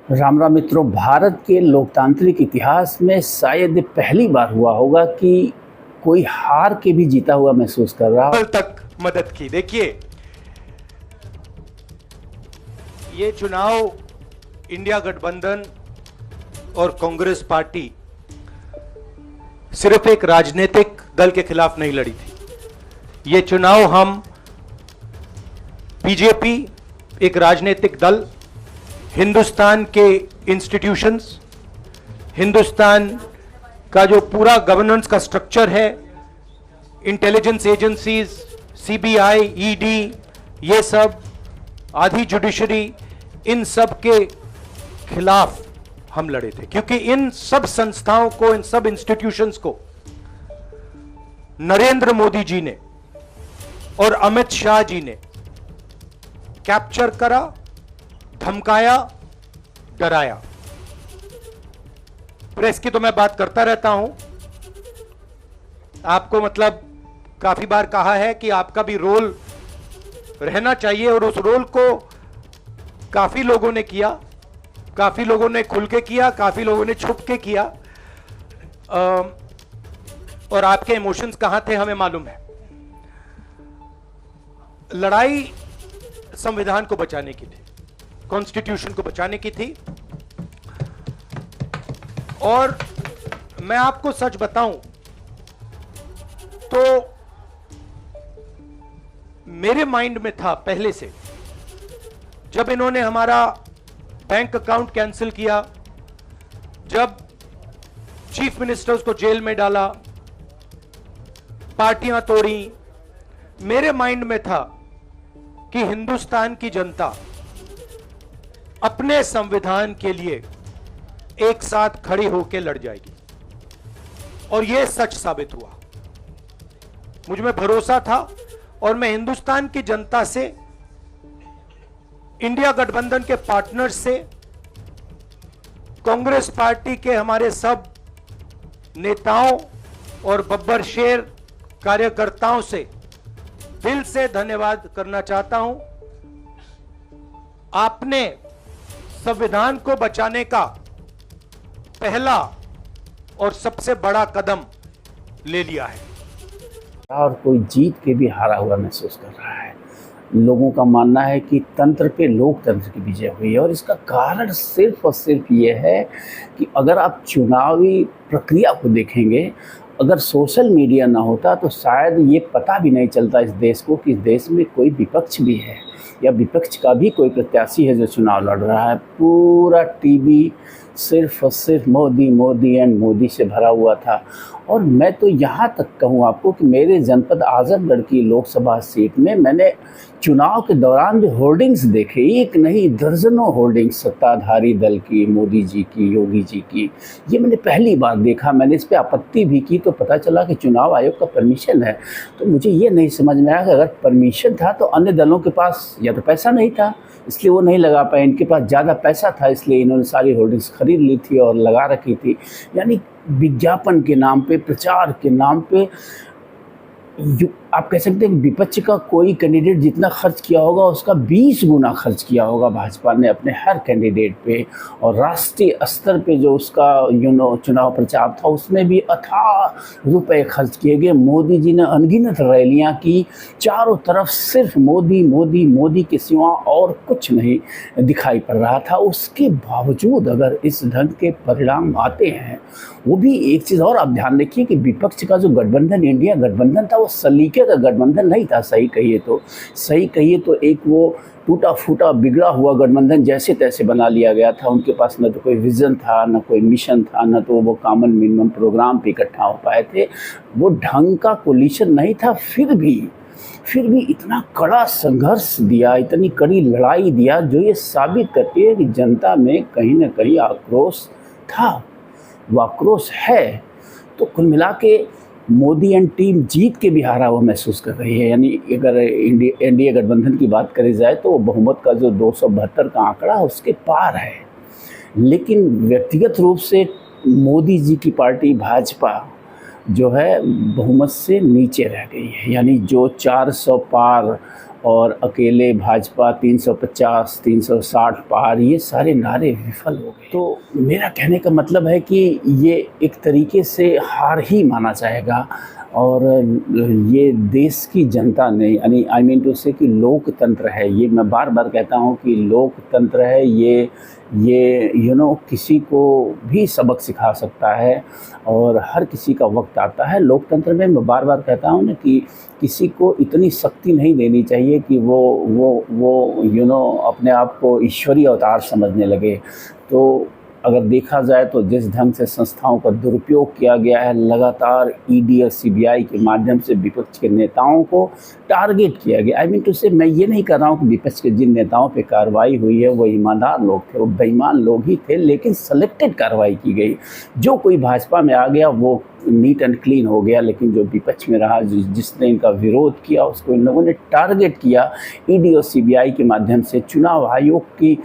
राम राम मित्रों, भारत के लोकतांत्रिक इतिहास में शायद पहली बार हुआ होगा कि कोई हार के भी जीता हुआ महसूस कर रहा कल तक मदद की। देखिए, ये चुनाव इंडिया गठबंधन और कांग्रेस पार्टी सिर्फ एक राजनीतिक दल के खिलाफ नहीं लड़ी थी। ये चुनाव हम बीजेपी, एक राजनीतिक दल, हिंदुस्तान के इंस्टीट्यूशंस, हिंदुस्तान का जो पूरा गवर्नेंस का स्ट्रक्चर है, इंटेलिजेंस एजेंसीज, सीबीआई, ईडी, ये सब, आधी जुडिशरी, इन सब के खिलाफ हम लड़े थे। क्योंकि इन सब संस्थाओं को, इन सब इंस्टीट्यूशंस को नरेंद्र मोदी जी ने और अमित शाह जी ने कैप्चर करा, धमकाया, डराया। प्रेस की तो मैं बात करता रहता हूं, आपको मतलब काफी बार कहा है कि आपका भी रोल रहना चाहिए, और उस रोल को काफी लोगों ने किया, काफी लोगों ने खुल के किया, काफी लोगों ने छुप के किया। और आपके इमोशंस कहां थे हमें मालूम है। लड़ाई संविधान को बचाने की थी, कॉन्स्टिट्यूशन को बचाने की थी। और मैं आपको सच बताऊं तो मेरे माइंड में था पहले से, जब इन्होंने हमारा बैंक अकाउंट कैंसिल किया, जब चीफ मिनिस्टर्स को जेल में डाला, पार्टियां तोड़ी, मेरे माइंड में था कि हिंदुस्तान की जनता अपने संविधान के लिए एक साथ खड़ी होकर लड़ जाएगी। और यह सच साबित हुआ। मुझ में भरोसा था और मैं हिंदुस्तान की जनता से, इंडिया गठबंधन के पार्टनर्स से, कांग्रेस पार्टी के हमारे सब नेताओं और बब्बर शेर कार्यकर्ताओं से दिल से धन्यवाद करना चाहता हूं। आपने संविधान को बचाने का पहला और सबसे बड़ा कदम ले लिया है। और कोई जीत के भी हारा हुआ महसूस कर रहा है। लोगों का मानना है कि तंत्र पे लोकतंत्र की विजय हुई है, और इसका कारण सिर्फ और सिर्फ ये है कि अगर आप चुनावी प्रक्रिया को देखेंगे, अगर सोशल मीडिया ना होता तो शायद ये पता भी नहीं चलता इस देश को कि इस देश में कोई विपक्ष भी है, या विपक्ष का भी कोई प्रत्याशी है जो चुनाव लड़ रहा है। पूरा टीवी सिर्फ और सिर्फ मोदी मोदी एंड मोदी से भरा हुआ था। और मैं तो यहाँ तक कहूँ आपको कि मेरे जनपद आजमगढ़ की लोकसभा सीट में मैंने चुनाव के दौरान भी होर्डिंग्स देखे, एक नहीं दर्जनों होर्डिंग्स सत्ताधारी दल की, मोदी जी की, योगी जी की। ये मैंने पहली बार देखा। मैंने इस पर आपत्ति भी की तो पता चला कि चुनाव आयोग का परमिशन है। तो मुझे ये नहीं समझ में आया कि अगर परमिशन था तो अन्य दलों के पास या तो पैसा नहीं था, इसलिए वो नहीं लगा पाए, इनके पास ज़्यादा पैसा था इसलिए इन्होंने सारी होर्डिंग्स खरीद ली थी और लगा रखी थी। यानी विज्ञापन के नाम पे, प्रचार के नाम पे, आप कह सकते हैं कि विपक्ष का कोई कैंडिडेट जितना खर्च किया होगा उसका 20 गुना खर्च किया होगा भाजपा ने अपने हर कैंडिडेट पे। और राष्ट्रीय स्तर पे जो उसका चुनाव प्रचार था उसमें भी अथाह रुपए खर्च किए गए। मोदी जी ने अनगिनत रैलियां की, चारों तरफ सिर्फ मोदी मोदी मोदी के सिवा और कुछ नहीं दिखाई पड़ रहा था। उसके बावजूद अगर इस ढंग के परिणाम आते हैं, वो भी एक चीज़ और आप ध्यान रखिए कि विपक्ष का जो गठबंधन, इंडिया गठबंधन था, वो सलीके का गठबंधन नहीं था। सही कहिए तो एक वो टूटा फूटा बिगड़ा हुआ गठबंधन जैसे तैसे बना लिया गया था। उनके पास न तो कोई विज़न था, न कोई मिशन था, न तो वो कॉमन मिनिमम प्रोग्राम पे इकट्ठा हो पाए थे। वो ढंग का कोलिशन नहीं था। फिर भी इतना कड़ा संघर्ष दिया, इतनी कड़ी लड़ाई दिया, जो ये साबित करती है कि जनता में कहीं ना कहीं आक्रोश था, वो आक्रोश है। तो कुल मिला के मोदी एंड टीम जीत के भी हारा हुआ महसूस कर रही है। यानी अगर एनडीए गठबंधन की बात करी जाए तो बहुमत का जो 272 का आंकड़ा उसके पार है। लेकिन व्यक्तिगत रूप से मोदी जी की पार्टी भाजपा जो है बहुमत से नीचे रह गई है। यानी जो 400 पार और अकेले भाजपा 350 360 पार, ये सारे नारे विफल हो गए। तो मेरा कहने का मतलब है कि ये एक तरीके से हार ही माना जाएगा और ये देश की जनता ने, यानी आई मीन टू से कि लोकतंत्र है, ये मैं बार बार कहता हूँ कि लोकतंत्र है, ये किसी को भी सबक सिखा सकता है और हर किसी का वक्त आता है। लोकतंत्र में मैं बार बार कहता हूँ ना कि किसी को इतनी शक्ति नहीं देनी चाहिए कि वो अपने आप को ईश्वरीय अवतार समझने लगे। तो अगर देखा जाए तो जिस ढंग से संस्थाओं का दुरुपयोग किया गया है, लगातार ईडी और सीबीआई के माध्यम से विपक्ष के नेताओं को टारगेट किया गया। आई मीन टू से मैं ये नहीं कर रहा हूँ कि विपक्ष के जिन नेताओं पे कार्रवाई हुई है वो ईमानदार लोग थे, वो बेईमान लोग ही थे, लेकिन सेलेक्टेड कार्रवाई की गई। जो कोई भाजपा में आ गया वो नीट एंड क्लीन हो गया, लेकिन जो विपक्ष में रहा, जिसने इनका विरोध किया, उसको इन लोगों ने टारगेट किया ईडी और सीबीआई के माध्यम से। चुनाव आयोग की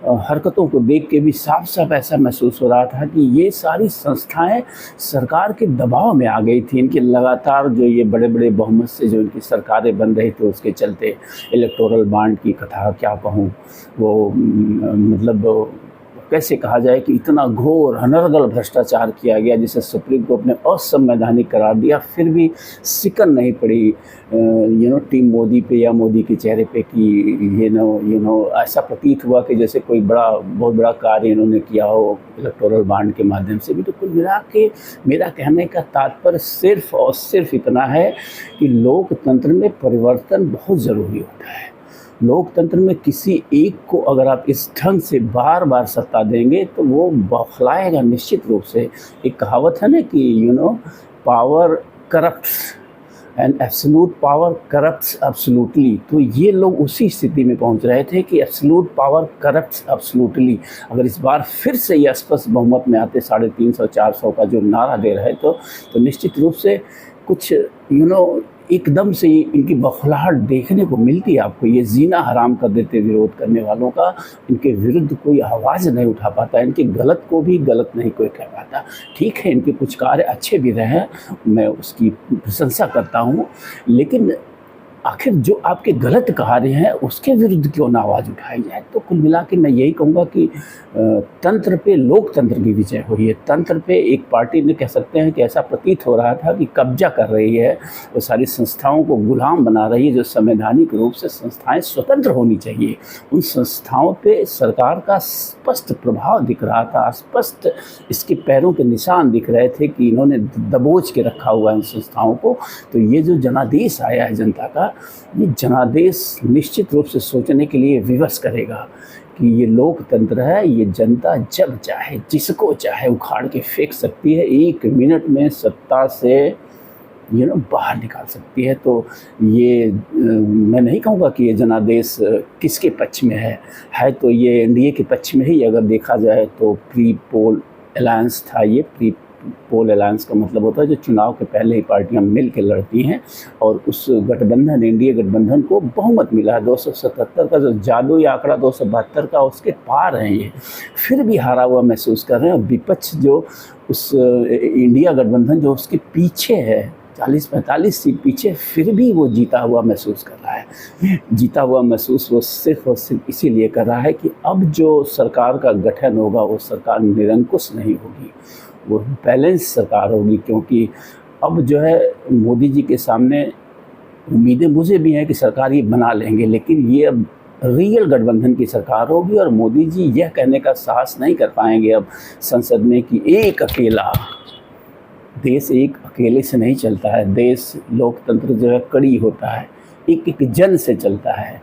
हरकतों को देख के भी साफ साफ ऐसा महसूस हो रहा था कि ये सारी संस्थाएं सरकार के दबाव में आ गई थी। इनके लगातार जो ये बड़े बड़े बहुमत से जो इनकी सरकारें बन रही थी, उसके चलते इलेक्टोरल बॉन्ड की कथा क्या कहूँ, वो मतलब कैसे कहा जाए कि इतना घोर अनर्गल भ्रष्टाचार किया गया जिसे सुप्रीम कोर्ट ने असंवैधानिक करार दिया, फिर भी सिकन नहीं पड़ी टीम मोदी पे या मोदी के चेहरे पे कि ऐसा प्रतीत हुआ कि जैसे कोई बहुत बड़ा कार्य इन्होंने किया हो इलेक्टोरल बॉन्ड के माध्यम से भी। तो कुल मिला के मेरा कहने का तात्पर्य सिर्फ और सिर्फ इतना है कि लोकतंत्र में परिवर्तन बहुत ज़रूरी होता है। लोकतंत्र में किसी एक को अगर आप इस ढंग से बार बार सत्ता देंगे तो वो बौखलाएगा निश्चित रूप से। एक कहावत है ना कि power corrupts and absolute power corrupts absolutely. तो ये लोग उसी स्थिति में पहुंच रहे थे कि एब्सोल्यूट पावर करप्ट्स एब्सोल्यूटली। अगर इस बार फिर से ये स्पष्ट बहुमत में आते 350 400 का जो नारा दे रहे तो निश्चित रूप से कुछ एकदम से इनकी बौखलाहट देखने को मिलती है आपको। ये जीना हराम कर देते विरोध करने वालों का, इनके विरुद्ध कोई आवाज़ नहीं उठा पाता, इनके गलत को भी गलत नहीं कोई कह पाता। ठीक है, इनके कुछ कार्य अच्छे भी रहे, मैं उसकी प्रशंसा करता हूँ, लेकिन आखिर जो आपके गलत कार्य हैं उसके विरुद्ध क्यों ना आवाज़ उठाई जाए। तो कुल मिला के मैं यही कहूँगा कि तंत्र पे लोकतंत्र की विजय हुई है। तंत्र पे एक पार्टी ने कह सकते हैं कि ऐसा प्रतीत हो रहा था कि कब्जा कर रही है, वो सारी संस्थाओं को गुलाम बना रही है। जो संवैधानिक रूप से संस्थाएं स्वतंत्र होनी चाहिए, उन संस्थाओं पे सरकार का स्पष्ट प्रभाव दिख रहा था, स्पष्ट इसके पैरों के निशान दिख रहे थे कि इन्होंने दबोच के रखा हुआ है इन संस्थाओं को। तो ये जो जनादेश आया है जनता का, ये जनादेश निश्चित रूप से सोचने के लिए विवश करेगा कि ये लोकतंत्र है, ये जनता जब चाहे जिसको चाहे उखाड़ के फेंक सकती है, 1 मिनट में सत्ता से बाहर निकाल सकती है। तो ये मैं नहीं कहूँगा कि ये जनादेश किसके पक्ष में है तो ये एनडीए के पक्ष में ही अगर देखा जाए तो प्री पोल अलायंस था। ये प्री पोल अलायंस का मतलब होता है जो चुनाव के पहले ही पार्टियां मिल के लड़ती हैं, और उस गठबंधन एनडीए गठबंधन को बहुमत मिला है। 277 का जो जादुई आंकड़ा 272 का उसके पार है, ये फिर भी हारा हुआ महसूस कर रहे हैं। और विपक्ष जो उस इंडिया गठबंधन जो उसके पीछे है 40-45 सीट पीछे, फिर भी वो जीता हुआ महसूस कर रहा है। जीता हुआ महसूस वो सिर्फ और सिर्फ इसीलिए कर रहा है कि अब जो सरकार का गठन होगा वो सरकार निरंकुश नहीं होगी, वो बैलेंस सरकार होगी। क्योंकि अब जो है मोदी जी के सामने उम्मीदें मुझे भी हैं कि सरकार ये बना लेंगे, लेकिन ये अब रियल गठबंधन की सरकार होगी और मोदी जी यह कहने का साहस नहीं कर पाएंगे अब संसद में कि एक अकेला देश एक अकेले से नहीं चलता है। देश लोकतंत्र जो है कड़ी होता है, एक एक जन से चलता है,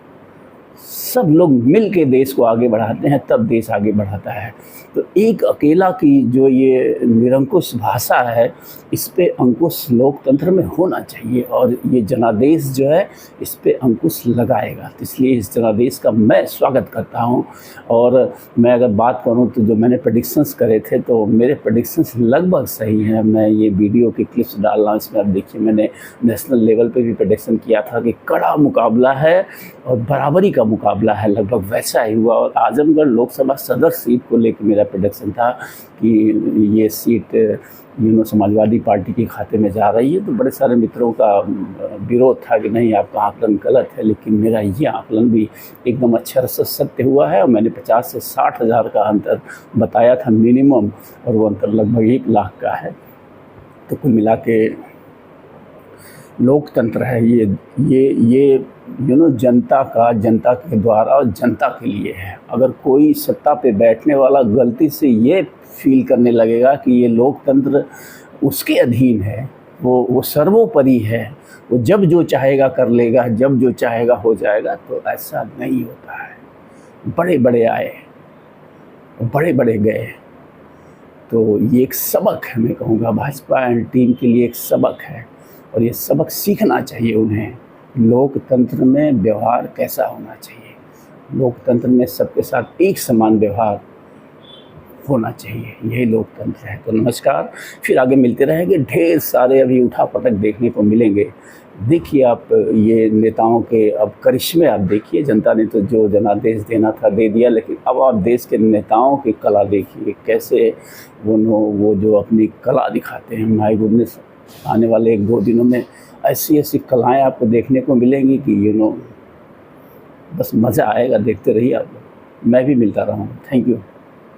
सब लोग मिल के देश को आगे बढ़ाते हैं तब देश आगे बढ़ाता है। तो एक अकेला की जो ये निरंकुश भाषा है, इस पे अंकुश लोकतंत्र में होना चाहिए और ये जनादेश जो है इस पे अंकुश लगाएगा। तो इसलिए इस जनादेश का मैं स्वागत करता हूँ। और मैं अगर बात करूँ तो जो मैंने प्रेडिक्शंस करे थे तो मेरे प्रेडिक्शंस लगभग सही हैं। मैं ये वीडियो की क्लिप्स डाल रहा हूँ, इसमें आप देखिए मैंने नेशनल लेवल पे भी प्रेडिक्शन किया था कि कड़ा मुकाबला है और बराबरी का मुकाबला है लगभग वैसा ही हुआ। और आजमगढ़ लोकसभा सदर सीट को लेकर मेरा प्रेडिक्शन था कि ये सीट समाजवादी पार्टी के खाते में जा रही है। तो बड़े सारे मित्रों का विरोध था कि नहीं, आपका आकलन गलत है, लेकिन मेरा ये आकलन भी एकदम अच्छा से सत्य हुआ है। और मैंने 50 से 60 हज़ार का अंतर बताया था मिनिमम, और वो अंतर लगभग 1 लाख का है। तो कुल मिला के लोकतंत्र है ये जनता के द्वारा और जनता के लिए है। अगर कोई सत्ता पे बैठने वाला गलती से ये फील करने लगेगा कि ये लोकतंत्र उसके अधीन है, वो सर्वोपरि है, वो जब जो चाहेगा कर लेगा, जब जो चाहेगा हो जाएगा, तो ऐसा नहीं होता है। बड़े बड़े आए, बड़े बड़े गए। तो ये एक सबक है, मैं कहूँगा भाजपा एंड टीम के लिए एक सबक है, और ये सबक सीखना चाहिए उन्हें। लोकतंत्र में व्यवहार कैसा होना चाहिए, लोकतंत्र में सबके साथ एक समान व्यवहार होना चाहिए, यही लोकतंत्र है। तो नमस्कार, फिर आगे मिलते रहेंगे। ढेर सारे अभी उठापटक देखने को मिलेंगे। देखिए आप ये नेताओं के अब करिश्मे आप देखिए। जनता ने तो जो जनादेश देना था दे दिया, लेकिन अब आप देश के नेताओं की कला देखिए, कैसे वो जो अपनी कला दिखाते हैं। माय गुडनेस, आने वाले 1-2 दिनों में ऐसी ऐसी कलाएं आपको देखने को मिलेंगी कि बस मज़ा आएगा। देखते रहिए आप लोग। मैं भी मिलता रहा हूँ। Thank you.